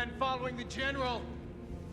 men following the general.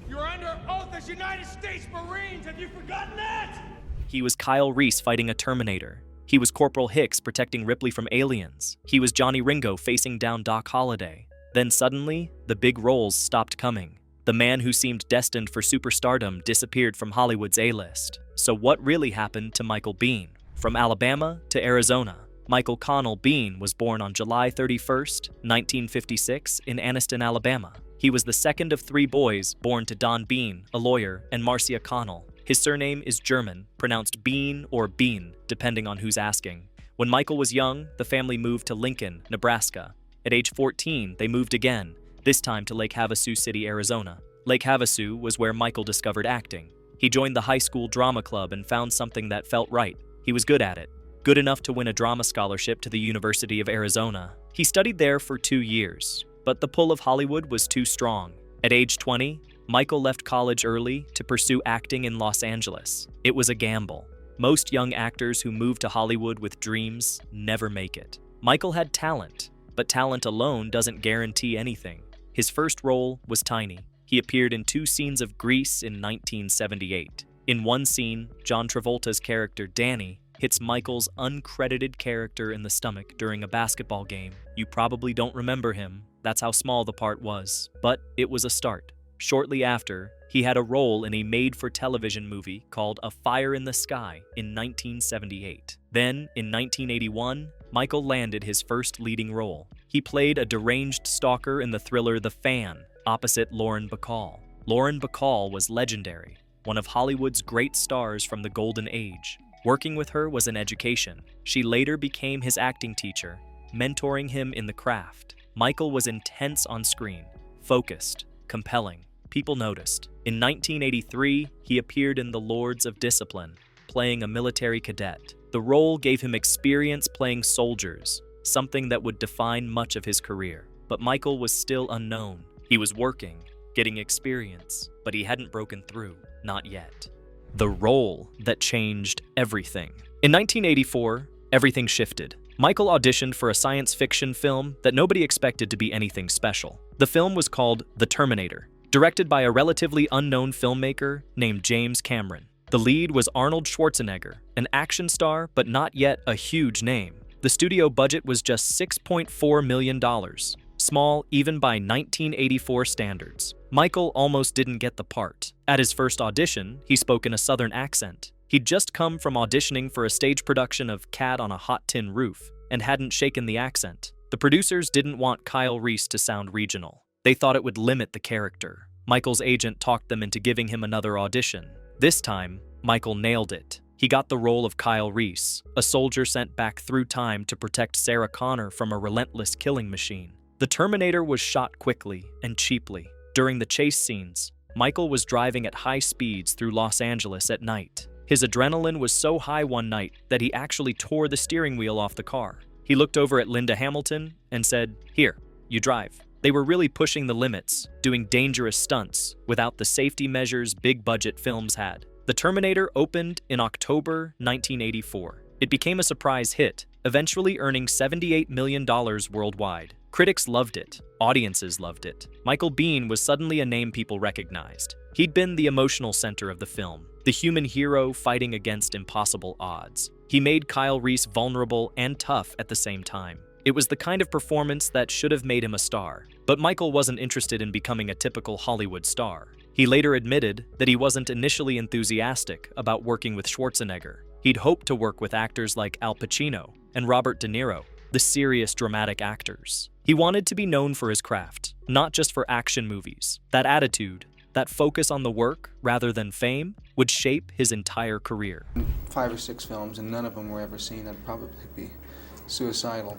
You're under oath as United States Marines. Have you forgotten that? He was Kyle Reese fighting a Terminator. He was Corporal Hicks protecting Ripley from aliens. He was Johnny Ringo facing down Doc Holliday. Then suddenly, the big roles stopped coming. The man who seemed destined for superstardom disappeared from Hollywood's A-list. So what really happened to Michael Biehn? From Alabama to Arizona, Michael Connell Biehn was born on July 31st, 1956 in Anniston, Alabama. He was the second of 3 boys born to Don Biehn, a lawyer, and Marcia Connell. His surname is German, pronounced Bean or Bean, depending on who's asking. When Michael was young, the family moved to Lincoln, Nebraska. At age 14, they moved again, this time to Lake Havasu City, Arizona. Lake Havasu was where Michael discovered acting. He joined the high school drama club and found something that felt right. He was good at it, good enough to win a drama scholarship to the University of Arizona. He studied there for 2 years, but the pull of Hollywood was too strong. At age 20, Michael left college early to pursue acting in Los Angeles. It was a gamble. Most young actors who move to Hollywood with dreams never make it. Michael had talent, but talent alone doesn't guarantee anything. His first role was tiny. He appeared in 2 scenes of Grease in 1978. In one scene, John Travolta's character Danny hits Michael's uncredited character in the stomach during a basketball game. You probably don't remember him, that's how small the part was, but it was a start. Shortly after, he had a role in a made-for-television movie called A Fire in the Sky in 1978. Then, in 1981, Michael landed his first leading role. He played a deranged stalker in the thriller The Fan, opposite Lauren Bacall. Lauren Bacall was legendary, one of Hollywood's great stars from the Golden Age. Working with her was an education. She later became his acting teacher, mentoring him in the craft. Michael was intense on screen, focused, compelling. People noticed. In 1983, he appeared in The Lords of Discipline, playing a military cadet. The role gave him experience playing soldiers, something that would define much of his career. But Michael was still unknown. He was working, getting experience, but he hadn't broken through, not yet. The role that changed everything. In 1984, everything shifted. Michael auditioned for a science fiction film that nobody expected to be anything special. The film was called The Terminator, directed by a relatively unknown filmmaker named James Cameron. The lead was Arnold Schwarzenegger, an action star but not yet a huge name. The studio budget was just $6.4 million, small even by 1984 standards. Michael almost didn't get the part. At his first audition, he spoke in a southern accent. He'd just come from auditioning for a stage production of Cat on a Hot Tin Roof and hadn't shaken the accent. The producers didn't want Kyle Reese to sound regional. They thought it would limit the character. Michael's agent talked them into giving him another audition. This time, Michael nailed it. He got the role of Kyle Reese, a soldier sent back through time to protect Sarah Connor from a relentless killing machine. The Terminator was shot quickly and cheaply. During the chase scenes, Michael was driving at high speeds through Los Angeles at night. His adrenaline was so high one night that he actually tore the steering wheel off the car. He looked over at Linda Hamilton and said, "Here, you drive." They were really pushing the limits, doing dangerous stunts without the safety measures big-budget films had. The Terminator opened in October 1984. It became a surprise hit, eventually earning $78 million worldwide. Critics loved it. Audiences loved it. Michael Biehn was suddenly a name people recognized. He'd been the emotional center of the film, the human hero fighting against impossible odds. He made Kyle Reese vulnerable and tough at the same time. It was the kind of performance that should have made him a star. But Michael wasn't interested in becoming a typical Hollywood star. He later admitted that he wasn't initially enthusiastic about working with Schwarzenegger. He'd hoped to work with actors like Al Pacino and Robert De Niro, the serious, dramatic actors. He wanted to be known for his craft, not just for action movies. That attitude, that focus on the work rather than fame, would shape his entire career. 5 or 6 films, and none of them were ever seen. I'd probably be suicidal.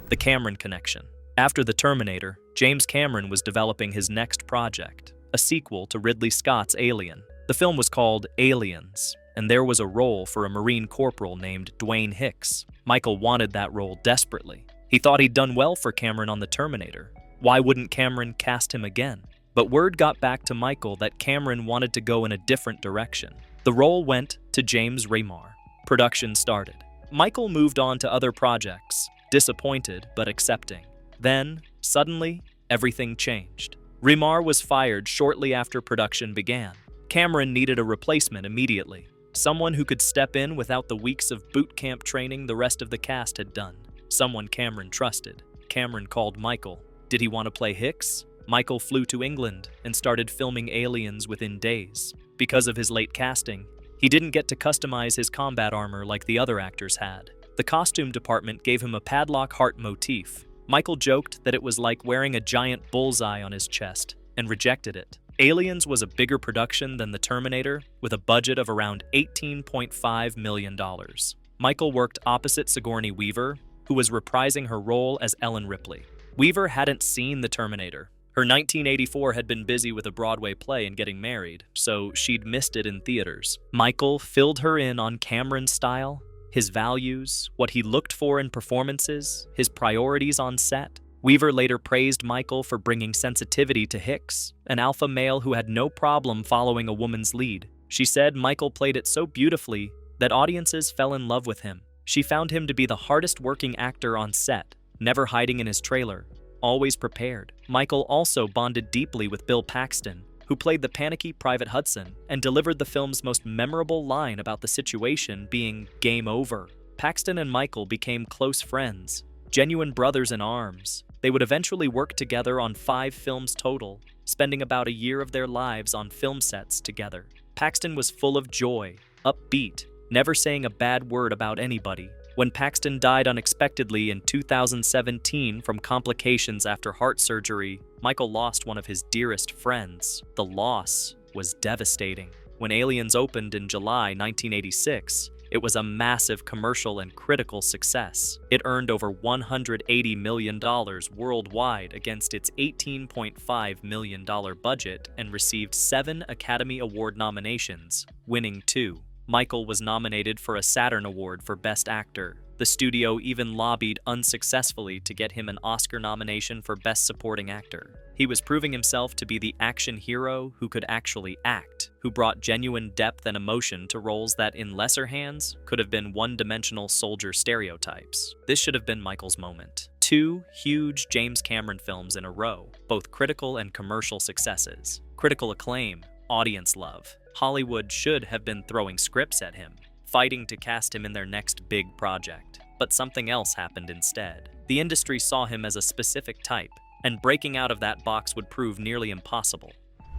The Cameron connection. After The Terminator, James Cameron was developing his next project, a sequel to Ridley Scott's Alien. The film was called Aliens, and there was a role for a Marine corporal named Dwayne Hicks. Michael wanted that role desperately. He thought he'd done well for Cameron on The Terminator. Why wouldn't Cameron cast him again? But word got back to Michael that Cameron wanted to go in a different direction. The role went to James Remar. Production started. Michael moved on to other projects, disappointed but accepting. Then, suddenly, everything changed. Rimar was fired shortly after production began. Cameron needed a replacement immediately, someone who could step in without the weeks of boot camp training the rest of the cast had done. Someone Cameron trusted. Cameron called Michael. Did he want to play Hicks? Michael flew to England and started filming Aliens within days. Because of his late casting, he didn't get to customize his combat armor like the other actors had. The costume department gave him a padlock heart motif. Michael joked that it was like wearing a giant bullseye on his chest, and rejected it. Aliens was a bigger production than the Terminator, with a budget of around $18.5 million. Michael worked opposite Sigourney Weaver, who was reprising her role as Ellen Ripley. Weaver hadn't seen the Terminator. Her 1984 had been busy with a Broadway play and getting married, so she'd missed it in theaters. Michael filled her in on Cameron's style, his values, what he looked for in performances, his priorities on set. Weaver later praised Michael for bringing sensitivity to Hicks, an alpha male who had no problem following a woman's lead. She said Michael played it so beautifully that audiences fell in love with him. She found him to be the hardest working actor on set, never hiding in his trailer, always prepared. Michael also bonded deeply with Bill Paxton, who played the panicky Private Hudson and delivered the film's most memorable line about the situation being game over. Paxton and Michael became close friends, genuine brothers in arms. They would eventually work together on 5 films total, spending about a year of their lives on film sets together. Paxton was full of joy, upbeat, never saying a bad word about anybody. When Paxton died unexpectedly in 2017 from complications after heart surgery, Michael lost one of his dearest friends. The loss was devastating. When Aliens opened in July 1986, it was a massive commercial and critical success. It earned over $180 million worldwide against its $18.5 million budget and received 7 Academy Award nominations, winning 2. Michael was nominated for a Saturn Award for Best Actor. The studio even lobbied unsuccessfully to get him an Oscar nomination for Best Supporting Actor. He was proving himself to be the action hero who could actually act, who brought genuine depth and emotion to roles that, in lesser hands, could have been one-dimensional soldier stereotypes. This should have been Michael's moment. 2 huge James Cameron films in a row, both critical and commercial successes. Critical acclaim, audience love. Hollywood should have been throwing scripts at him, fighting to cast him in their next big project. But something else happened instead. The industry saw him as a specific type, and breaking out of that box would prove nearly impossible.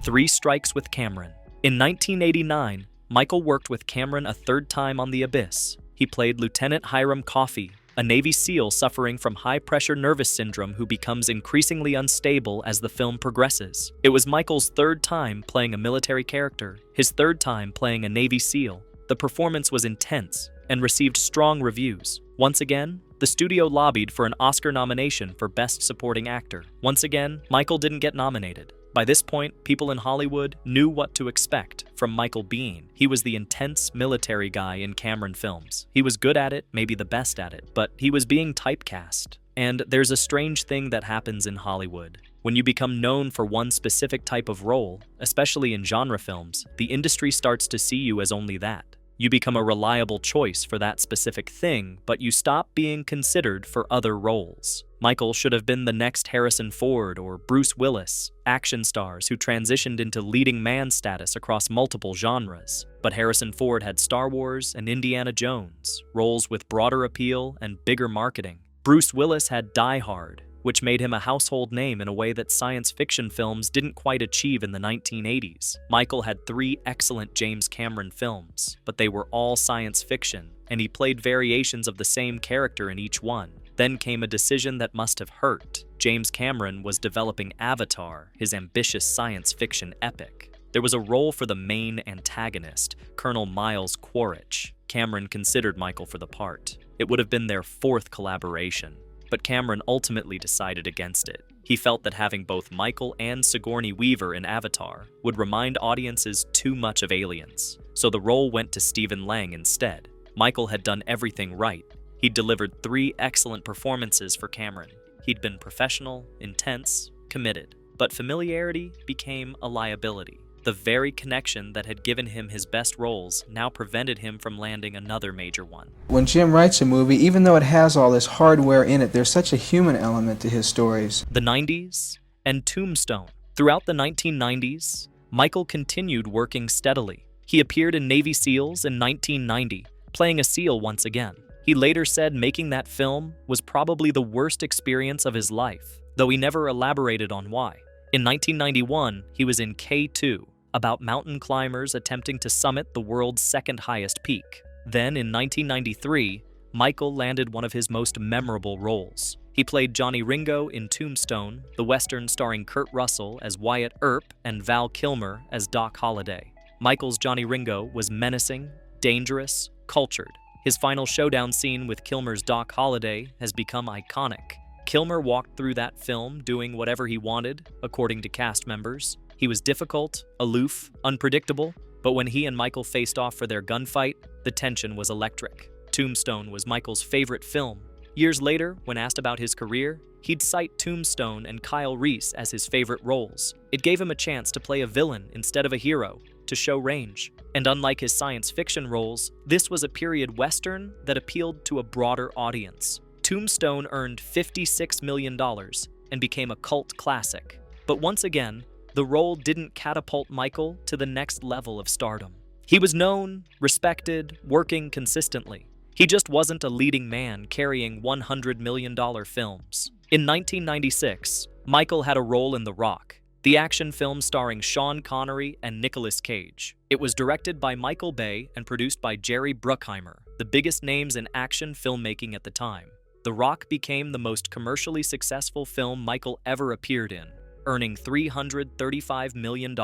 3 strikes with Cameron. In 1989, Michael worked with Cameron a 3rd time on The Abyss. He played Lieutenant Hiram Coffey, a Navy SEAL suffering from high-pressure nervous syndrome who becomes increasingly unstable as the film progresses. It was Michael's 3rd time playing a military character, his 3rd time playing a Navy SEAL. The performance was intense and received strong reviews. Once again, the studio lobbied for an Oscar nomination for Best Supporting Actor. Once again, Michael didn't get nominated. By this point, people in Hollywood knew what to expect from Michael Biehn. He was the intense military guy in Cameron films. He was good at it, maybe the best at it, but he was being typecast. And there's a strange thing that happens in Hollywood. When you become known for one specific type of role, especially in genre films, the industry starts to see you as only that. You become a reliable choice for that specific thing, but you stop being considered for other roles. Michael should have been the next Harrison Ford or Bruce Willis, action stars who transitioned into leading man status across multiple genres. But Harrison Ford had Star Wars and Indiana Jones, roles with broader appeal and bigger marketing. Bruce Willis had Die Hard, which made him a household name in a way that science fiction films didn't quite achieve in the 1980s. Michael had 3 excellent James Cameron films, but they were all science fiction, and he played variations of the same character in each one. Then came a decision that must have hurt. James Cameron was developing Avatar, his ambitious science fiction epic. There was a role for the main antagonist, Colonel Miles Quaritch. Cameron considered Michael for the part. It would have been their 4th collaboration. But Cameron ultimately decided against it. He felt that having both Michael and Sigourney Weaver in Avatar would remind audiences too much of Aliens, so the role went to Stephen Lang instead. Michael had done everything right. He'd delivered 3 excellent performances for Cameron. He'd been professional, intense, committed. But familiarity became a liability. The very connection that had given him his best roles now prevented him from landing another major one. When Jim writes a movie, even though it has all this hardware in it, there's such a human element to his stories. The 90s and Tombstone. Throughout the 1990s, Michael continued working steadily. He appeared in Navy SEALs in 1990, playing a SEAL once again. He later said making that film was probably the worst experience of his life, though he never elaborated on why. In 1991, he was in K2, about mountain climbers attempting to summit the world's second highest peak. Then, in 1993, Michael landed one of his most memorable roles. He played Johnny Ringo in Tombstone, the western starring Kurt Russell as Wyatt Earp and Val Kilmer as Doc Holliday. Michael's Johnny Ringo was menacing, dangerous, cultured. His final showdown scene with Kilmer's Doc Holliday has become iconic. Kilmer walked through that film doing whatever he wanted, according to cast members. He was difficult, aloof, unpredictable, but when he and Michael faced off for their gunfight, the tension was electric. Tombstone was Michael's favorite film. Years later, when asked about his career, he'd cite Tombstone and Kyle Reese as his favorite roles. It gave him a chance to play a villain instead of a hero, to show range. And unlike his science fiction roles, this was a period western that appealed to a broader audience. Tombstone earned $56 million and became a cult classic. But once again, the role didn't catapult Michael to the next level of stardom. He was known, respected, working consistently. He just wasn't a leading man carrying $100 million films. In 1996, Michael had a role in The Rock, the action film starring Sean Connery and Nicolas Cage. It was directed by Michael Bay and produced by Jerry Bruckheimer, the biggest names in action filmmaking at the time. The Rock became the most commercially successful film Michael ever appeared in, earning $335 million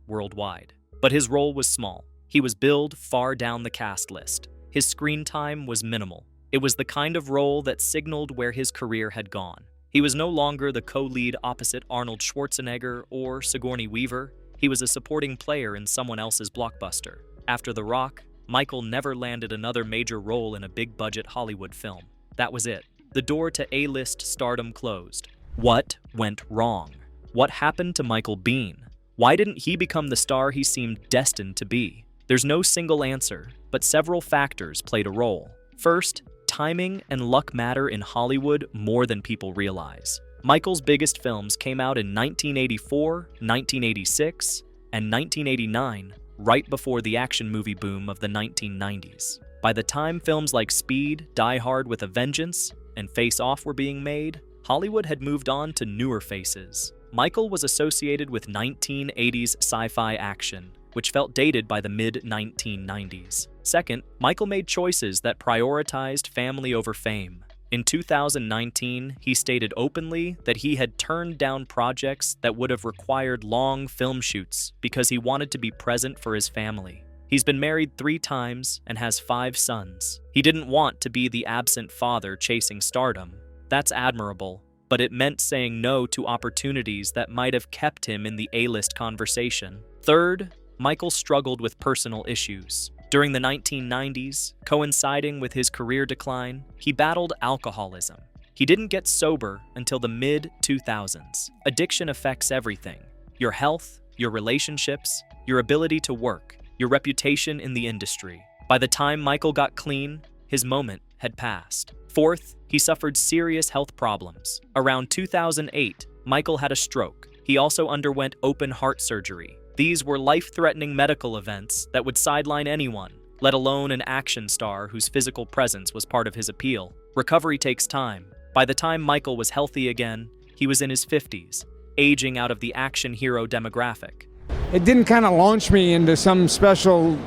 worldwide. But his role was small. He was billed far down the cast list. His screen time was minimal. It was the kind of role that signaled where his career had gone. He was no longer the co-lead opposite Arnold Schwarzenegger or Sigourney Weaver. He was a supporting player in someone else's blockbuster. After The Rock, Michael never landed another major role in a big-budget Hollywood film. That was it. The door to A-list stardom closed. What went wrong? What happened to Michael Biehn? Why didn't he become the star he seemed destined to be? There's no single answer, but several factors played a role. First, timing and luck matter in Hollywood more than people realize. Michael's biggest films came out in 1984, 1986, and 1989, right before the action movie boom of the 1990s. By the time films like Speed, Die Hard with a Vengeance, and Face Off were being made, Hollywood had moved on to newer faces. Michael was associated with 1980s sci-fi action, which felt dated by the mid-1990s. Second, Michael made choices that prioritized family over fame. In 2019, he stated openly that he had turned down projects that would have required long film shoots because he wanted to be present for his family. He's been married 3 times and has 5 sons. He didn't want to be the absent father chasing stardom. That's admirable, but it meant saying no to opportunities that might have kept him in the A-list conversation. Third, Michael struggled with personal issues. During the 1990s, coinciding with his career decline, he battled alcoholism. He didn't get sober until the mid-2000s. Addiction affects everything: your health, your relationships, your ability to work, your reputation in the industry. By the time Michael got clean, his moment had passed. Fourth, he suffered serious health problems. Around 2008, Michael had a stroke. He also underwent open heart surgery. These were life-threatening medical events that would sideline anyone, let alone an action star whose physical presence was part of his appeal. Recovery takes time. By the time Michael was healthy again, he was in his 50s, aging out of the action hero demographic. It didn't kind of launch me into some special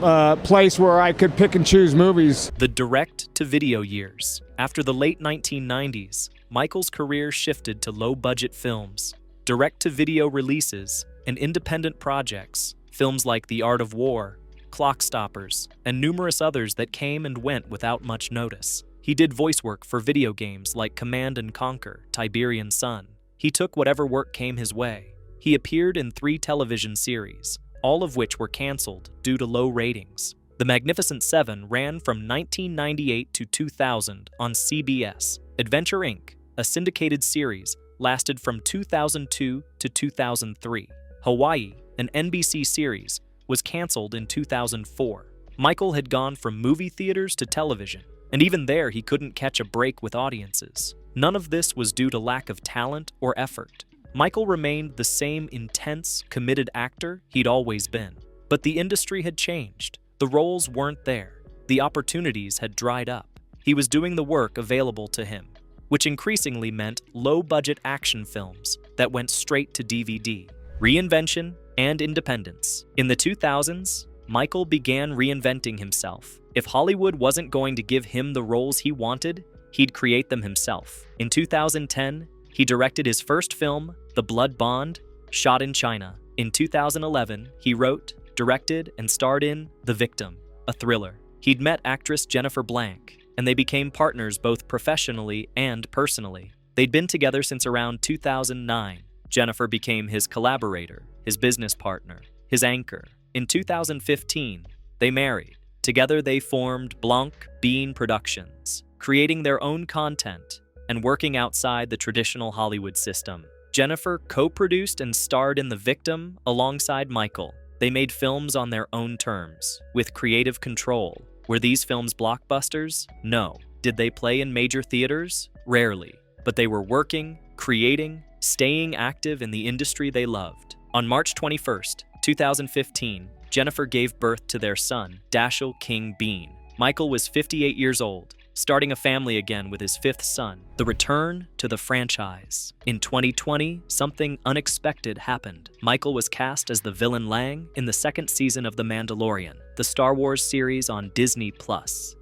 place where I could pick and choose movies. The direct-to-video years. After the late 1990s, Michael's career shifted to low-budget films, direct-to-video releases, and independent projects, films like The Art of War, Clock Stoppers, and numerous others that came and went without much notice. He did voice work for video games like Command & Conquer, Tiberian Sun. He took whatever work came his way. He appeared in 3 television series, all of which were canceled due to low ratings. The Magnificent Seven ran from 1998 to 2000 on CBS. Adventure Inc., a syndicated series, lasted from 2002 to 2003. Hawaii, an NBC series, was canceled in 2004. Michael had gone from movie theaters to television, and even there he couldn't catch a break with audiences. None of this was due to lack of talent or effort. Michael remained the same intense, committed actor he'd always been. But the industry had changed. The roles weren't there. The opportunities had dried up. He was doing the work available to him, which increasingly meant low-budget action films that went straight to DVD. Reinvention and independence. In the 2000s, Michael began reinventing himself. If Hollywood wasn't going to give him the roles he wanted, he'd create them himself. In 2010, he directed his first film, The Blood Bond, shot in China. In 2011, he wrote, directed, and starred in The Victim, a thriller. He'd met actress Jennifer Blanc, and they became partners both professionally and personally. They'd been together since around 2009. Jennifer became his collaborator, his business partner, his anchor. In 2015, they married. Together they formed Biehn Productions, creating their own content and working outside the traditional Hollywood system. Jennifer co-produced and starred in The Victim alongside Michael. They made films on their own terms, with creative control. Were these films blockbusters? No. Did they play in major theaters? Rarely. But they were working, creating, staying active in the industry they loved. On March 21st, 2015, Jennifer gave birth to their son, Dashiell King Biehn. Michael was 58 years old, starting a family again with his fifth son. The return to the franchise. In 2020, something unexpected happened. Michael was cast as the villain Lang in the second season of The Mandalorian, the Star Wars series on Disney+.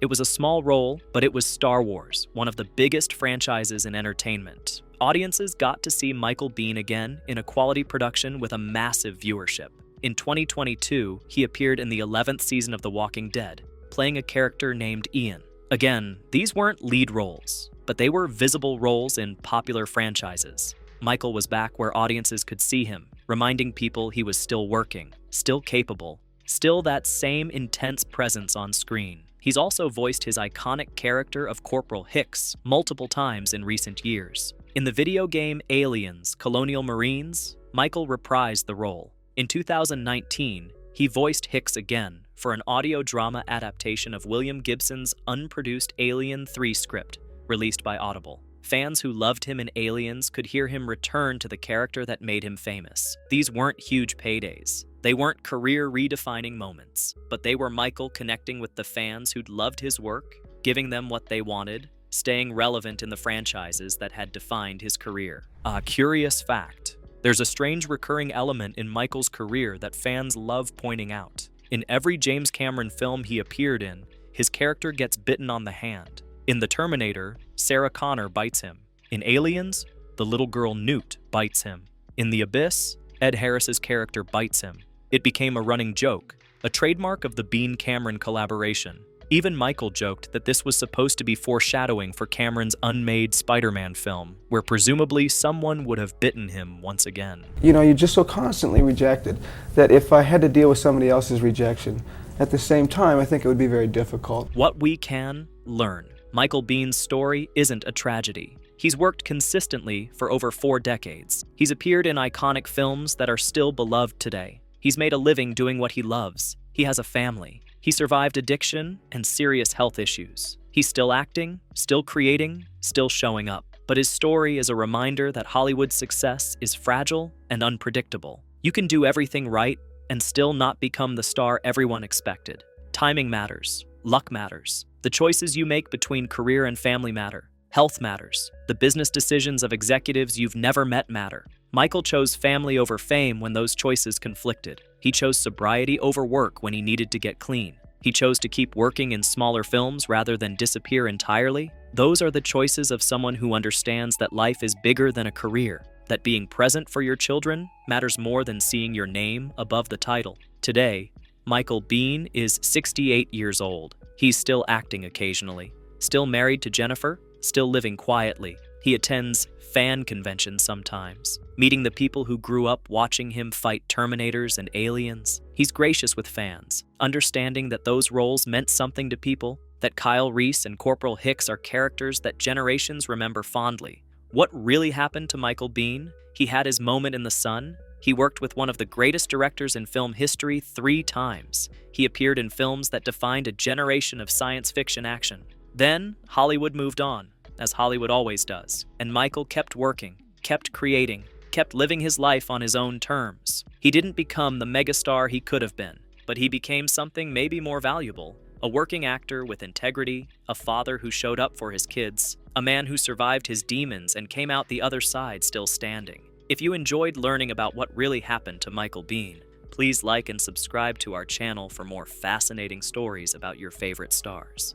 It was a small role, but it was Star Wars, one of the biggest franchises in entertainment. Audiences got to see Michael Biehn again in a quality production with a massive viewership. In 2022, he appeared in the 11th season of The Walking Dead, playing a character named Ian. Again, these weren't lead roles, but they were visible roles in popular franchises. Michael was back where audiences could see him, reminding people he was still working, still capable, still that same intense presence on screen. He's also voiced his iconic character of Corporal Hicks multiple times in recent years. In the video game Aliens: Colonial Marines, Michael reprised the role. In 2019, he voiced Hicks again for an audio drama adaptation of William Gibson's unproduced Alien 3 script, released by Audible. Fans who loved him in Aliens could hear him return to the character that made him famous. These weren't huge paydays. They weren't career-redefining moments, but they were Michael connecting with the fans who'd loved his work, giving them what they wanted, staying relevant in the franchises that had defined his career. A curious fact. There's a strange recurring element in Michael's career that fans love pointing out. In every James Cameron film he appeared in, his character gets bitten on the hand. In The Terminator, Sarah Connor bites him. In Aliens, the little girl Newt bites him. In The Abyss, Ed Harris's character bites him. It became a running joke, a trademark of the Biehn-Cameron collaboration. Even Michael joked that this was supposed to be foreshadowing for Cameron's unmade Spider-Man film, where presumably someone would have bitten him once again. You know, you're just so constantly rejected that if I had to deal with somebody else's rejection, at the same time, I think it would be very difficult. What we can learn. Michael Biehn's story isn't a tragedy. He's worked consistently for over 4 decades. He's appeared in iconic films that are still beloved today. He's made a living doing what he loves. He has a family. He survived addiction and serious health issues. He's still acting, still creating, still showing up. But his story is a reminder that Hollywood's success is fragile and unpredictable. You can do everything right and still not become the star everyone expected. Timing matters. Luck matters. The choices you make between career and family matter. Health matters. The business decisions of executives you've never met matter. Michael chose family over fame when those choices conflicted. He chose sobriety over work when he needed to get clean. He chose to keep working in smaller films rather than disappear entirely. Those are the choices of someone who understands that life is bigger than a career, that being present for your children matters more than seeing your name above the title. Today, Michael Biehn is 68 years old. He's still acting occasionally, still married to Jennifer, still living quietly. He attends fan conventions sometimes, meeting the people who grew up watching him fight Terminators and aliens. He's gracious with fans, understanding that those roles meant something to people, that Kyle Reese and Corporal Hicks are characters that generations remember fondly. What really happened to Michael Biehn? He had his moment in the sun. He worked with one of the greatest directors in film history 3 times. He appeared in films that defined a generation of science fiction action. Then, Hollywood moved on, as Hollywood always does, and Michael kept working, kept creating, kept living his life on his own terms. He didn't become the megastar he could have been, but he became something maybe more valuable. A working actor with integrity, a father who showed up for his kids, a man who survived his demons and came out the other side still standing. If you enjoyed learning about what really happened to Michael Biehn, please like and subscribe to our channel for more fascinating stories about your favorite stars.